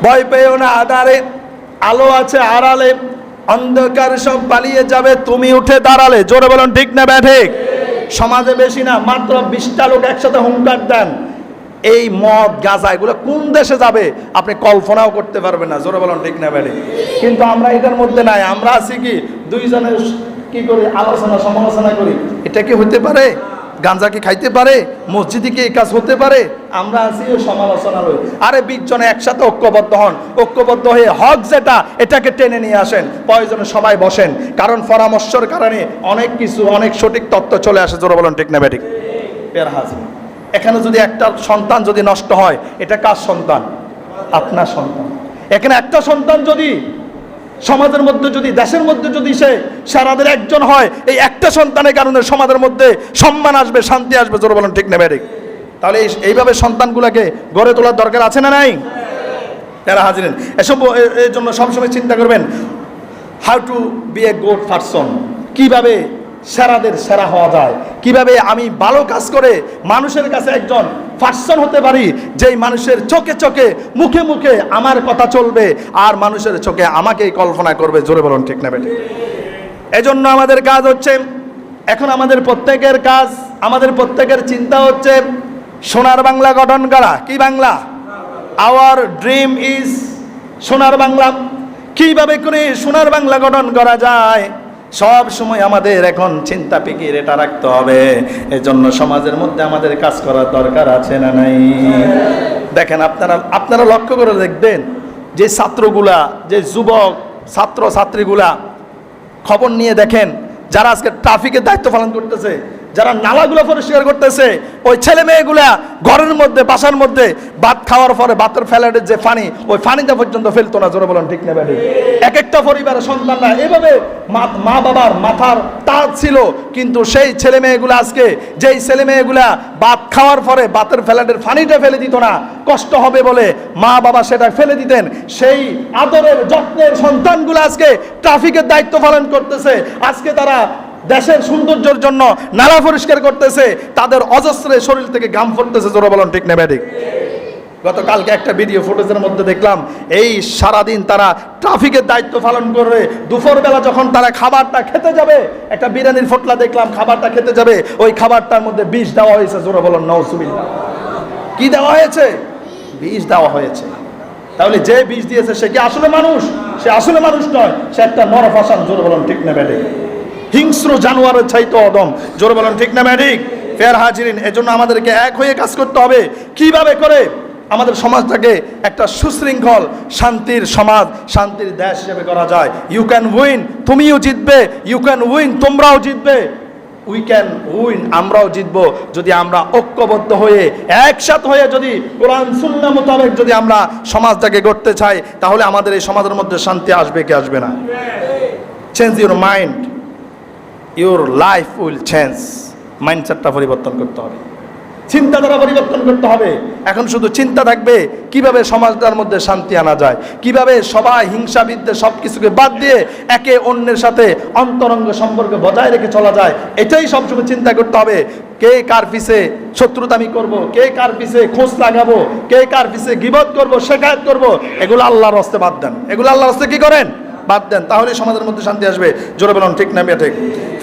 ভয় পেও না আধারে, আলো আছে আড়ালে, অন্ধকার সব পালিয়ে যাবে তুমি উঠে দাঁড়ালে। জোরে বলুন ঠিক না ব্যাঠিক? সমাজে বেশি না, মাত্র 20টা লোক একসাথে হুঙ্কার দেন, এই মদ গাঁজা এগুলো কোন দেশে যাবে আপনি কল্পনাও করতে পারবেন না। জোরে বলুন ঠিক না ব্যাঠিক? কিন্তু আমরা এটার মধ্যে নাই, আমরা আছি কি দুইজনের কি করি, আলোচনা সমালোচনা করি। এটা কি হতে পারে? গাঁজা কি খাইতে পারে? মসজিদে কি এই কাজ হতে পারে? আমরা আছি ওই সমালোচনা লই। আরে 20 জনে একসাথে ঐক্যবদ্ধ হন, ঐক্যবদ্ধ হয়ে হক যেটা এটাকে টেনে নিয়ে আসেন, প্রয়োজনে সবাই বসেন, কারণ পরামর্শের কারণে অনেক কিছু, অনেক সঠিক তথ্য চলে আসে। জোরে বলুন ঠিক না ব্যাঠিক? এখানে যদি একটা সন্তান যদি নষ্ট হয়, এটা কার সন্তান? আপনার সন্তান। এখানে একটা সন্তান যদি সমাজের মধ্যে, যদি দেশের মধ্যে যদি সে সারাদের একজন হয়, এই একটা সন্তানের কারণে সমাজের মধ্যে সম্মান আসবে, শান্তি আসবে। জোরে বলুন ঠিক না ব্যাঠিক? তাহলে এইভাবে সন্তানগুলোকে গড়ে তোলার দরকার আছে না নাই? তারা হাজিরেন, এসব এর জন্য সবসময় চিন্তা করবেন how to be a good person, কিভাবে সেরাদের সেরা হওয়া যায়, কিভাবে আমি ভালো কাজ করে মানুষের কাছে একজন পারসন হতে পারি, যেই মানুষের চোখে চোখে মুখে মুখে আমার কথা চলবে আর মানুষের চোখে আমাকেই কল্পনা করবে। জোরে বলুন ঠিক না বেঠিক? এজন্য আমাদের কাজ হচ্ছে, এখন আমাদের প্রত্যেকের কাজ, আমাদের প্রত্যেকের চিন্তা হচ্ছে সোনার বাংলা গঠন করা। কি বাংলা? আওয়ার ড্রিম ইজ সোনার বাংলা। কিভাবে করে সোনার বাংলা গঠন করা যায় সব সময় আমাদের এখন চিন্তা ফিকির এটা রাখতে হবে। এজন্য সমাজের মধ্যে আমাদের কাজ করার দরকার আছে না নাই? দেখেন, আপনারা লক্ষ্য করে দেখবেন যে ছাত্রগুলা, যে যুবক ছাত্র ছাত্রীগুলা, খবর নিয়ে দেখেন যারা আজকে ট্রাফিকের দায়িত্ব পালন করতেছে, যারা নালাগুলো পরিষ্কার করতেছে, ওই ছেলে মেয়েগুলা ঘরের মধ্যে, বাসার মধ্যে ভাত খাওয়ার পরে ভাতের ফ্যালেটের যে পানি, ওই পানিটা পর্যন্ত ফেলতো না। জোরে বলুন ঠিক না ব্যাঠিক? এক একটা পরিবারের সন্তানরা এভাবে মা বাবার মাথার তাজ ছিল, কিন্তু সেই ছেলে মেয়েগুলা আজকে, যেই ছেলে মেয়েগুলা ভাত খাওয়ার পরে ভাতের ফ্যালেটের পানিটা ফেলে দিত না, কষ্ট হবে বলে মা বাবা সেটা ফেলে দিতেন, সেই আদরের যত্নের সন্তানগুলো আজকে ট্রাফিকের দায়িত্ব পালন করতেছে। আজকে তারা দেশের সৌন্দর্যের জন্য নালা পরিষ্কার করতেছে, তাদের অজস্রে শরীর থেকে ঘাম পড়তেছে। জোরে বলুন ঠিক না ব্যাঠিক? গতকালকে একটা ভিডিও ফুটেজের মধ্যে দেখলাম, এই সারাদিন তারা ট্রাফিকের দায়িত্ব পালন করে দুপুরবেলা যখন তারা খাবারটা খেতে যাবে, একটা বিরিয়ানির ফটলা দেখলাম, খাবারটা খেতে যাবে, ওই খাবারটার মধ্যে বিষ দেওয়া হয়েছে। জোরে বলুন নাউজুবিল্লাহ। কি দেওয়া হয়েছে? বিষ দেওয়া হয়েছে। তাহলে যে বিষ দিয়েছে সে কি আসলে মানুষ? সে আসলে মানুষ নয়, সে একটা নরফাসান। জোরে বলুন ঠিক না ব্যাঠিক? হিংস্র জানোয়ারের চাইতে অদম। জোরে বলুন ঠিক না ব্যাঠিক? ফের হাজিরিন, এজন্য আমাদেরকে এক হয়ে কাজ করতে হবে। কিভাবে করে আমাদের সমাজটাকে একটা সুশৃঙ্খল শান্তির সমাজ, শান্তির দেশ হিসেবে করা যায়। ইউ ক্যান উইন, তুমিও জিতবে। ইউ ক্যান উইন, তোমরাও জিতবে। উই ক্যান উইন, আমরাও জিতবো যদি আমরা ঐক্যবদ্ধ হয়ে একসাথ হয়ে যদি কোরআন সুন্নাহ মোতাবেক যদি আমরা সমাজটাকে গড়তে চাই, তাহলে আমাদের এই সমাজের মধ্যে শান্তি আসবে কি আসবে না? Change your mind, your life will change. মাইন্ডসেটটা পরিবর্তন করতে হবে, চিন্তাধারা পরিবর্তন করতে হবে। এখন শুধু চিন্তা থাকবে কিভাবে সমাজটার মধ্যে শান্তি আনা যায়, কিভাবে সবাই হিংসা বিদ্বেষ সব কিছুকে বাদ দিয়ে একে অন্যের সাথে অন্তরঙ্গ সম্পর্ক বজায় রেখে চলা যায়, এটাই সবসময় চিন্তা করতে হবে। কে কার পিছে শত্রুতামি করব, কে কার পিছে খোঁজ লাগাবো, কে কার পিছে গীবত করব, শেখায়ত করব, এগুলো আল্লাহর রাস্তে বাদ দেন। এগুলো আল্লাহর রাস্তে কি করেন? বাদ দেন, তাহলে সমাজের মধ্যে শান্তি আসবে। জোরে বলুন ঠিক না ঠিক?